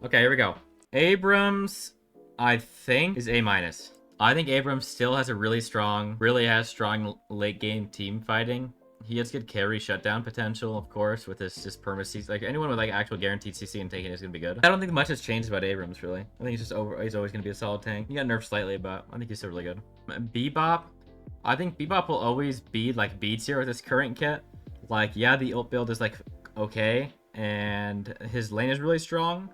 Okay, here we go. Abrams, I think, is A-. I think Abrams still has a really strong late game team fighting. He has good carry shutdown potential, of course, with his just perma CC. Like, anyone with, like, actual guaranteed CC and tanking is going to be good. I don't think much has changed about Abrams, really. I think he's always going to be a solid tank. He got nerfed slightly, but I think he's still really good. Bebop, I think Bebop will always be, like, B tier with his current kit. Like, yeah, the ult build is, like, okay, and his lane is really strong,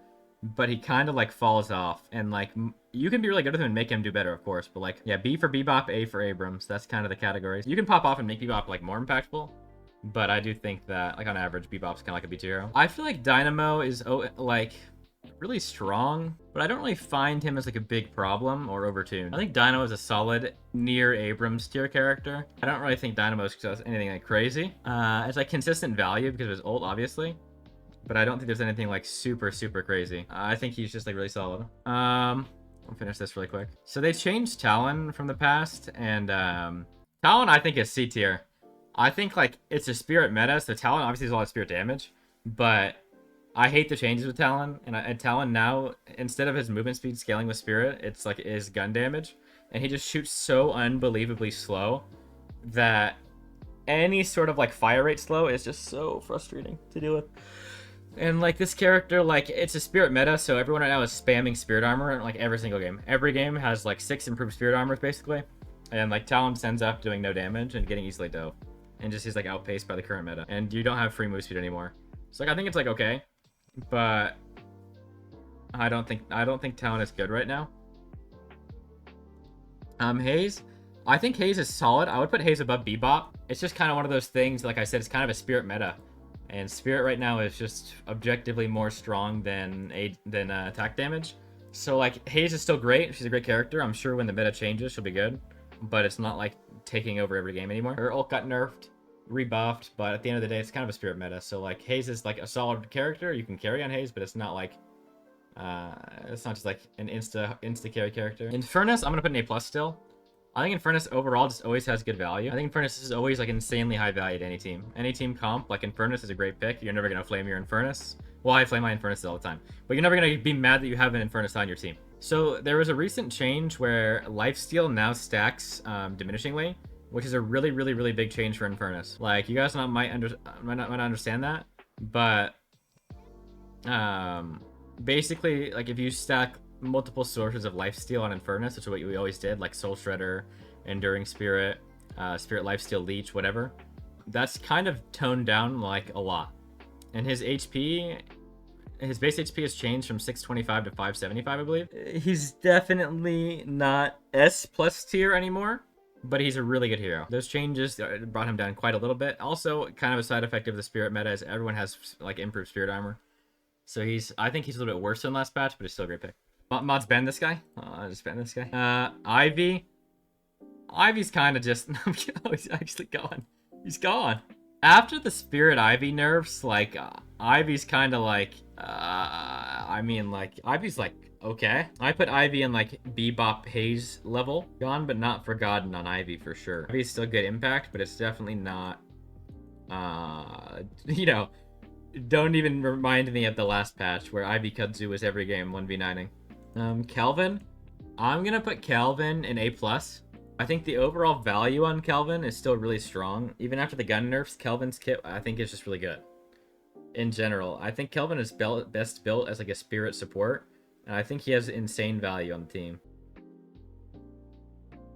but he kind of, like, falls off. And, like, you can be really good with him and make him do better, of course. But, like, yeah, B for Bebop, A for Abrams. That's kind of the categories. You can pop off and make Bebop, like, more impactful. But I do think that, like, on average, Bebop's kind of like a B tier hero. I feel like Dynamo is, like, really strong, but I don't really find him as, like, a big problem or overtuned. I think Dynamo is a solid near Abrams tier character. I don't really think Dynamo is anything, like, crazy. It's, like, consistent value because of his ult, obviously. But I don't think there's anything, like, super crazy. I think he's just, like, really solid. I'll finish this really quick. So they changed Talon from the past, and Talon I think is C tier. I think, like, it's a spirit meta, so Talon obviously has a lot of spirit damage, but I hate the changes with Talon, and Talon now, instead of his movement speed scaling with spirit, it's like his gun damage, and he just shoots so unbelievably slow that any sort of, like, fire rate slow is just so frustrating to deal with. And, like, this character, like, it's a spirit meta, so everyone right now is spamming spirit armor, like, every single game. Every game has, like, 6 improved spirit armors, basically. And, like, Talon ends up doing no damage and getting easily dope. And just is, like, outpaced by the current meta. And you don't have free move speed anymore. So, like, I think it's, like, okay. But I don't think Talon is good right now. Hayes. I think Hayes is solid. I would put Hayes above Bebop. It's just kind of one of those things, like I said, it's kind of a spirit meta. And Spirit right now is just objectively more strong than attack damage. So, like, Hayes is still great. She's a great character. I'm sure when the meta changes, she'll be good. But it's not, like, taking over every game anymore. Her ult got nerfed, rebuffed, but at the end of the day, it's kind of a Spirit meta. So, like, Hayes is, like, a solid character. You can carry on Hayes, but it's not, like... it's not just, like, an insta-carry character. Infernus, I'm gonna put an A+ still. I think Infernus overall just always has good value. I think Infernus is always, like, insanely high value to any team. Any team comp, like, Infernus is a great pick. You're never going to flame your Infernus. Well, I flame my Infernus all the time. But you're never going to be mad that you have an Infernus on your team. So there was a recent change where lifesteal now stacks diminishingly, which is a really big change for Infernus. Like, you guys might not understand that, but basically, like, if you stack multiple sources of lifesteal on Infernus, which is what we always did, like Soul Shredder, Enduring Spirit, Spirit Lifesteal Leech, whatever. That's kind of toned down, like, a lot. And his HP, his base HP has changed from 625 to 575, I believe. He's definitely not S+ tier anymore, but he's a really good hero. Those changes brought him down quite a little bit. Also, kind of a side effect of the Spirit meta is everyone has, like, improved Spirit armor. So I think he's a little bit worse than last patch, but he's still a great pick. Mods ban this guy. I just ban this guy. Ivy. Ivy's kind of just... oh, he's actually gone. He's gone. After the Spirit Ivy nerfs, like, Ivy's kind of like... I mean, like, Ivy's like, okay. I put Ivy in, like, Bebop Haze level. Gone but not forgotten on Ivy for sure. Ivy's still good impact, but it's definitely not... you know, don't even remind me of the last patch where Ivy Kudzu was every game 1v9ing. Kelvin. I'm gonna put Kelvin in A+. I think the overall value on Kelvin is still really strong. Even after the gun nerfs, Kelvin's kit, I think, is just really good. In general, I think Kelvin is best built as, like, a spirit support. And I think he has insane value on the team.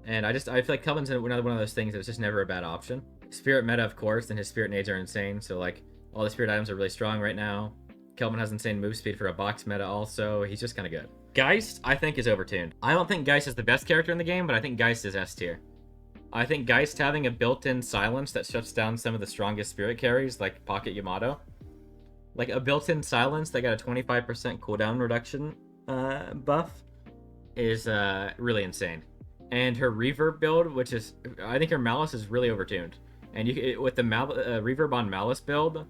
And I feel like Kelvin's another one of those things that's just never a bad option. Spirit meta, of course, and his spirit nades are insane. So, like, all the spirit items are really strong right now. Kelvin has insane move speed for a box meta also. He's just kind of good. Geist, I think, is overtuned. I don't think Geist is the best character in the game, but I think Geist is S tier. I think Geist having a built-in silence that shuts down some of the strongest spirit carries, like Pocket Yamato. Like, a built-in silence that got a 25% cooldown reduction buff is really insane. And her reverb build, which is... I think her Malice is really overtuned. And with the reverb on Malice build...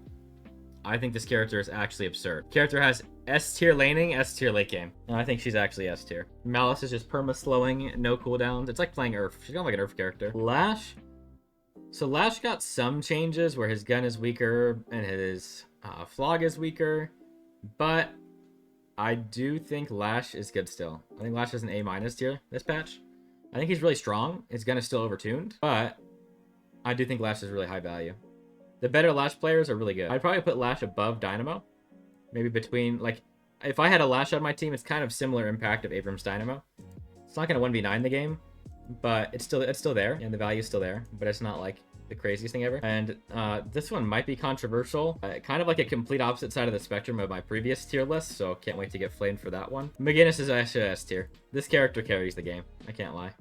I think this character is actually absurd. Character has S tier laning, S tier late game. And I think she's actually S tier. Malice is just perma-slowing, no cooldowns. It's like playing Urf. She's kind of like an Urf character. Lash. So Lash got some changes where his gun is weaker and his flog is weaker. But I do think Lash is good still. I think Lash is an A- tier this patch. I think he's really strong. His gun is still overtuned, but I do think Lash is really high value. The better Lash players are really good. I'd probably put Lash above Dynamo. Maybe between, like, if I had a Lash on my team, it's kind of similar impact of Abrams Dynamo. It's not going to 1v9 the game, but it's still there, and the value is still there, but it's not, like, the craziest thing ever. And this one might be controversial. Kind of like a complete opposite side of the spectrum of my previous tier list, so can't wait to get flamed for that one. McGinnis is actually S tier. This character carries the game. I can't lie.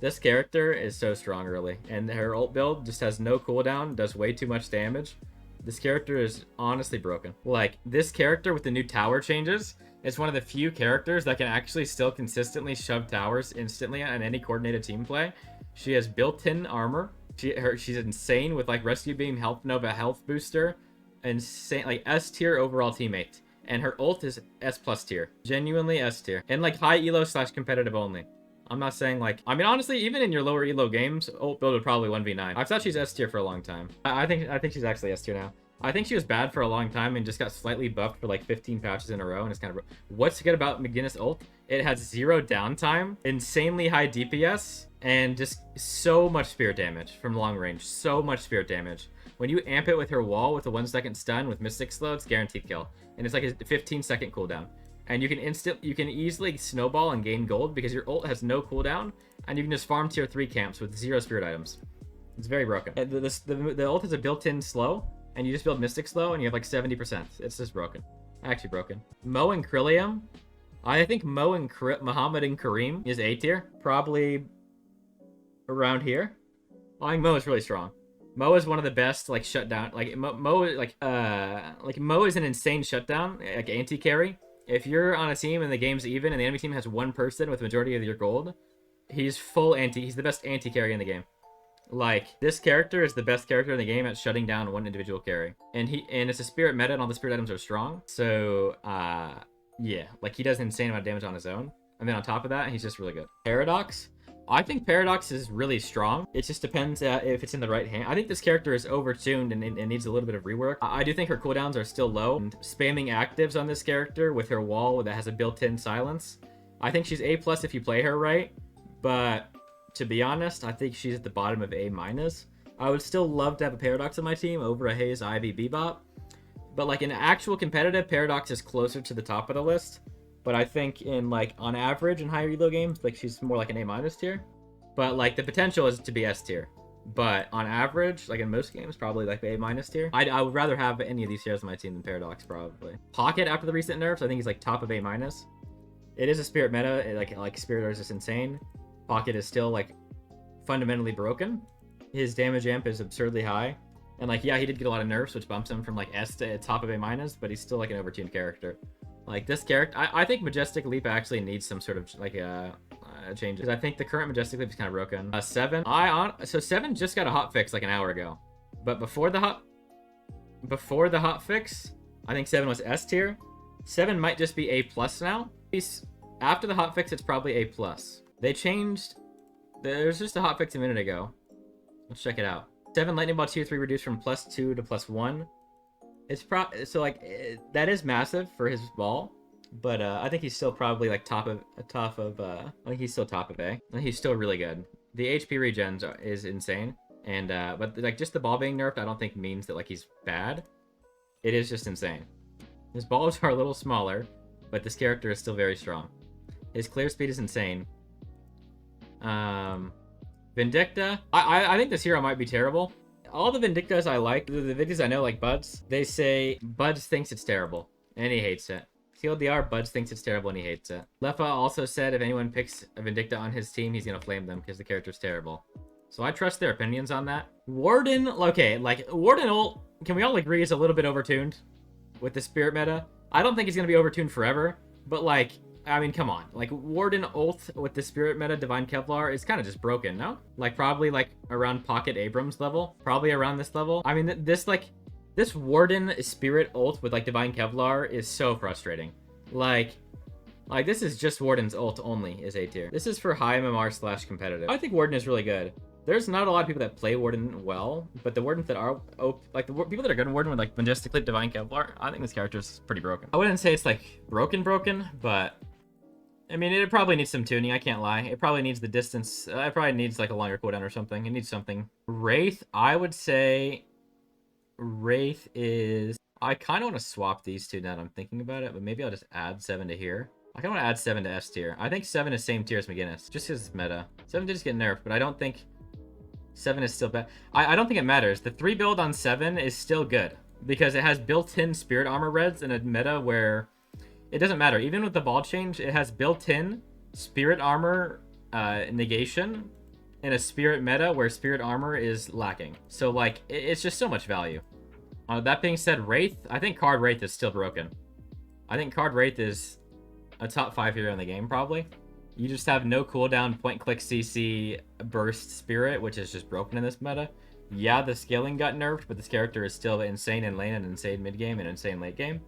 This character is so strong early, and her ult build just has no cooldown, does way too much damage. This character is honestly broken. Like, this character with the new tower changes is one of the few characters that can actually still consistently shove towers instantly on any coordinated team play. She has built-in armor. She's insane with, like, Rescue Beam, Health Nova, Health Booster, insane, like, S tier overall teammate. And her ult is S+ tier. Genuinely S tier. And, like, high elo / competitive only. I'm not saying, like, I mean, honestly, even in your lower elo games, ult build would probably 1v9. I've thought she's S tier for a long time. I think she's actually S tier now. I think she was bad for a long time and just got slightly buffed for like 15 patches in a row, and it's kind of... What's good about McGinnis ult? It has 0 downtime, insanely high DPS, and just so much spirit damage from long range. So much spirit damage. When you amp it with her wall with a 1-second stun with Mystic Slow, it's guaranteed kill. And it's like a 15-second cooldown. And you can easily snowball and gain gold because your ult has no cooldown, and you can just farm tier 3 camps with 0 spirit items. It's very broken. The ult has a built-in slow, and you just build Mystic Slow, and you have like 70%. It's just broken. Actually broken. Mo and Krillium. I think Mo and Muhammad and Kareem is A tier. Probably around here. I think Mo is really strong. Mo is one of the best, like, shutdown. Like, Mo is an insane shutdown, like, anti-carry. If you're on a team and the game's even and the enemy team has one person with the majority of your gold, he's the best anti-carry in the game. Like, this character is the best character in the game at shutting down one individual carry. And it's a spirit meta, and all the spirit items are strong. So, yeah. Like, he does an insane amount of damage on his own. And then on top of that, he's just really good. Paradox. I think Paradox is really strong. It just depends if it's in the right hand. I think this character is overtuned and needs a little bit of rework. I do think her cooldowns are still low. And spamming actives on this character with her wall that has a built-in silence. I think she's A+ if you play her right. But... to be honest, I think she's at the bottom of A-. I would still love to have a Paradox on my team over a Haze, Ivy, Bebop. But, like, in actual competitive, Paradox is closer to the top of the list. But I think in, like, on average in higher elo games, like, she's more like an A- tier. But, like, the potential is to be S tier. But on average, like in most games, probably like A- tier. I would rather have any of these heroes on my team than Paradox, probably. Pocket, after the recent nerfs, I think he's, like, top of A-. It is a spirit meta. Like Spirit is just insane. Pocket is still, like, fundamentally broken. His damage amp is absurdly high. And, like, yeah, he did get a lot of nerfs, which bumps him from, like, S to top of A-, but he's still, like, an overtuned character. Like, this character... I think Majestic Leap actually needs some sort of, like, change. Because I think the current Majestic Leap is kind of broken. 7. So 7 just got a hotfix, like, an hour ago. But before the hotfix, I think 7 was S tier. 7 might just be A+ now. After the hotfix, it's probably A+. They changed... There's just a hotfix a minute ago. Let's check it out. 7 Lightning Ball tier 3 reduced from +2 to +1. It's so, like, that is massive for his ball. But I think he's still probably, like, top of I think he's still top of A. And he's still really good. The HP regens is insane. And but, like, just the ball being nerfed, I don't think means that, like, he's bad. It is just insane. His balls are a little smaller, but this character is still very strong. His clear speed is insane. Vindicta. I think this hero might be terrible. All the Vindictas I like, the Vindictas I know, like Buds, they say Buds thinks it's terrible, and he hates it. TLDR, Buds thinks it's terrible and he hates it. Lefa also said if anyone picks a Vindicta on his team, he's gonna flame them because the character's terrible. So I trust their opinions on that. Warden, okay, like, Warden ult, can we all agree is a little bit overtuned with the Spirit meta? I don't think he's gonna be overtuned forever, but, like, I mean, come on. Like, Warden ult with the Spirit meta, Divine Kevlar, is kind of just broken, no? Like, probably, like, around Pocket Abrams level. Probably around this level. I mean, this Warden Spirit ult with, like, Divine Kevlar is so frustrating. Like, this is just Warden's ult only is A tier. This is for high MMR / competitive. I think Warden is really good. There's not a lot of people that play Warden well, but the Wardens that are, like, the people that are good in Warden with, like, Majestic Leap, Divine Kevlar, I think this character is pretty broken. I wouldn't say it's, like, broken, but, I mean, it probably needs some tuning, I can't lie. It probably needs the distance, it probably needs, like, a longer cooldown or something. It needs something. Wraith, I would say, Wraith is, I kind of want to swap these two now that I'm thinking about it, but maybe I'll just add 7 to here. I kind of want to add 7 to S tier. I think 7 is same tier as McGinnis, just because it's meta. 7 did just get nerfed, but I don't think 7 is still bad. I don't think it matters. The 3 build on 7 is still good because it has built-in spirit armor reds in a meta where it doesn't matter. Even with the ball change, it has built-in spirit armor negation in a spirit meta where spirit armor is lacking. So, like, it's just so much value. That being said, Wraith, I think card Wraith is still broken. I think card Wraith is a top 5 hero in the game, probably. You just have no cooldown, point-click CC, burst spirit, which is just broken in this meta. Yeah, the scaling got nerfed, but this character is still insane in lane and insane mid-game and insane late-game.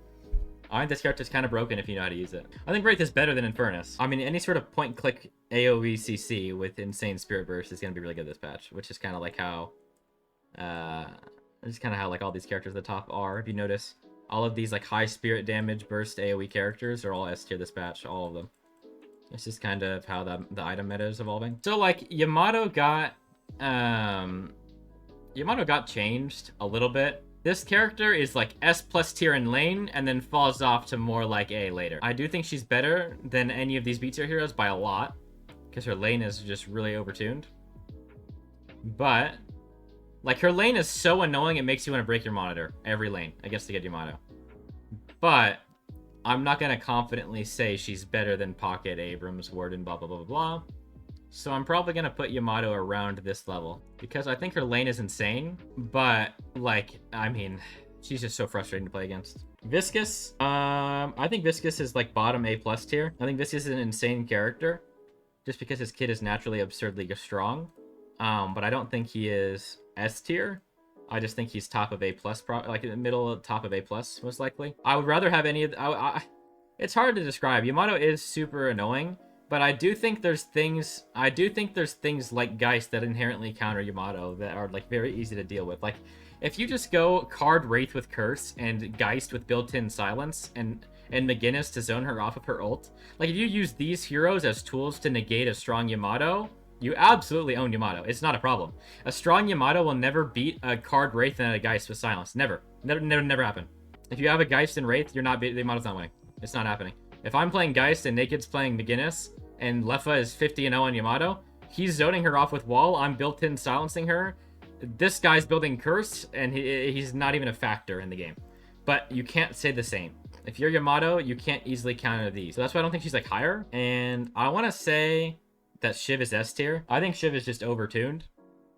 I think this character is kind of broken if you know how to use it. I think Wraith is better than Infernus. I mean, any sort of point-click AoE CC with insane spirit burst is going to be really good this patch, which is kind of like how... This is kind of how, like, all these characters at the top are. If you notice, all of these, like, high spirit damage burst AoE characters are all S tier this patch, all of them. It's just kind of how the item meta is evolving. So, like, Yamato got changed a little bit. This character is, like, S+ tier in lane, and then falls off to more like A later. I do think she's better than any of these B tier heroes by a lot, because her lane is just really overtuned. But, like, her lane is so annoying it makes you want to break your monitor every lane against the good Yamato. But I'm not going to confidently say she's better than Pocket, Abrams, Warden, blah, blah, blah, blah, blah. So I'm probably going to put Yamato around this level. Because I think her lane is insane. But, like, I mean, she's just so frustrating to play against. Viscus. I think Viscus is, like, bottom A+ tier. I think Viscus is an insane character. Just because his kit is naturally absurdly strong. But I don't think he is S tier. I just think he's top of A+, like in the middle, top of A+, most likely. I would rather have any of it's hard to describe. Yamato is super annoying, but I do think there's things like Geist that inherently counter Yamato that are, like, very easy to deal with. Like, if you just go card Wraith with Curse and Geist with built-in silence and McGinnis to zone her off of her ult, like, if you use these heroes as tools to negate a strong Yamato, you absolutely own Yamato. It's not a problem. A strong Yamato will never beat a card Wraith and a Geist with silence. Never. Never happen. If you have a Geist and Wraith, the Yamato's not winning. It's not happening. If I'm playing Geist and Naked's playing McGinnis and Leffa is 50-0 on Yamato, he's zoning her off with wall. I'm built-in silencing her. This guy's building Curse, and he's not even a factor in the game. But you can't say the same. If you're Yamato, you can't easily counter these. So that's why I don't think she's, like, higher. And I want to say that Shiv is S tier. I think Shiv is just overtuned.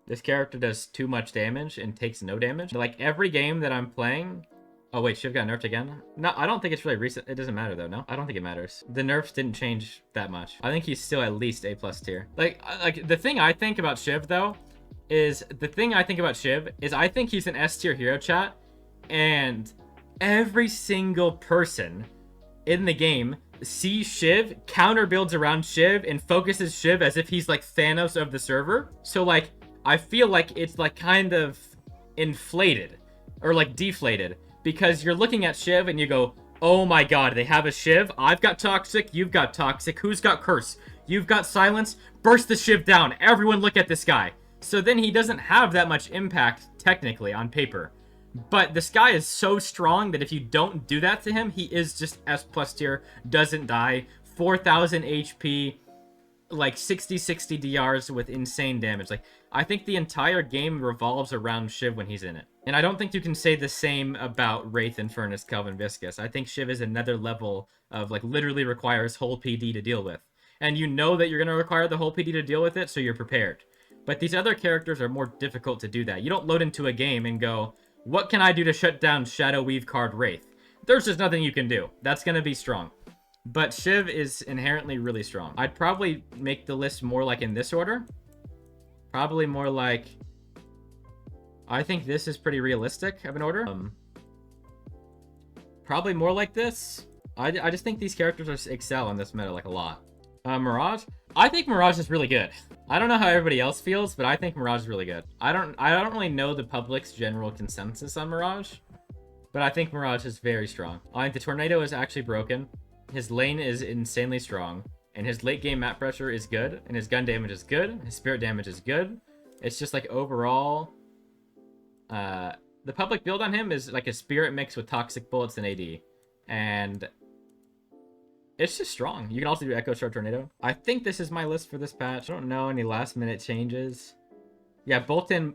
This character does too much damage and takes no damage. Like, every game that I'm playing... Oh, wait, Shiv got nerfed again? No, I don't think it's really recent. It doesn't matter, though, no? I don't think it matters. The nerfs didn't change that much. I think he's still at least A+ tier. Like, the thing I think about Shiv, though, is... I think he's an S tier hero, chat, and every single person in the game sees Shiv, counter builds around Shiv, and focuses Shiv as if he's, like, Thanos of the server. So, like, I feel like it's, like, kind of inflated or, like, deflated, because you're looking at Shiv and you go, oh my god, they have a Shiv, I've got Toxic, you've got Toxic, who's got Curse, you've got Silence, burst the Shiv down, everyone look at this guy. So then he doesn't have that much impact, technically, on paper. But this guy is so strong that if you don't do that to him, he is just S+ tier, doesn't die, 4,000 HP, like 60 DRs with insane damage. Like, I think the entire game revolves around Shiv when he's in it. And I don't think you can say the same about Wraith, Infernus, Kelvin, Viscus. I think Shiv is another level of, like, literally requires whole PD to deal with. And you know that you're going to require the whole PD to deal with it, so you're prepared. But these other characters are more difficult to do that. You don't load into a game and go, what can I do to shut down Shadow Weave card Wraith? There's just nothing you can do. That's going to be strong. But Shiv is inherently really strong. I'd probably make the list more like in this order. Probably more like... I think this is pretty realistic of an order. Probably more like this. I just think these characters excel in this meta, like, a lot. Mirage? I think Mirage is really good. I don't know how everybody else feels, but I think Mirage is really good. I don't really know the public's general consensus on Mirage, but I think Mirage is very strong. I think the Tornado is actually broken. His lane is insanely strong, and his late game map pressure is good, and his gun damage is good, his spirit damage is good. It's just like overall, the public build on him is like a spirit mix with toxic bullets and AD, and it's just strong. You can also do Echo Shard Tornado. I think this is my list for this patch. I don't know any last minute changes. Yeah, built-in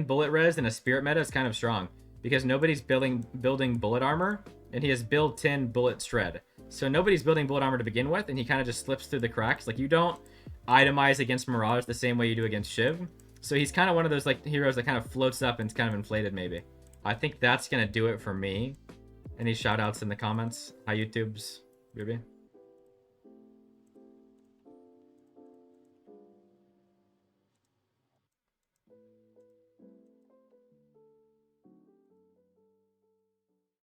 bullet res and a spirit meta is kind of strong because nobody's building bullet armor, and he has built-in bullet shred. So nobody's building bullet armor to begin with, and he kind of just slips through the cracks. Like, you don't itemize against Mirage the same way you do against Shiv. So he's kind of one of those like heroes that kind of floats up and is kind of inflated maybe. I think that's gonna do it for me. Any shout outs in the comments? Hi YouTubes, Ruby.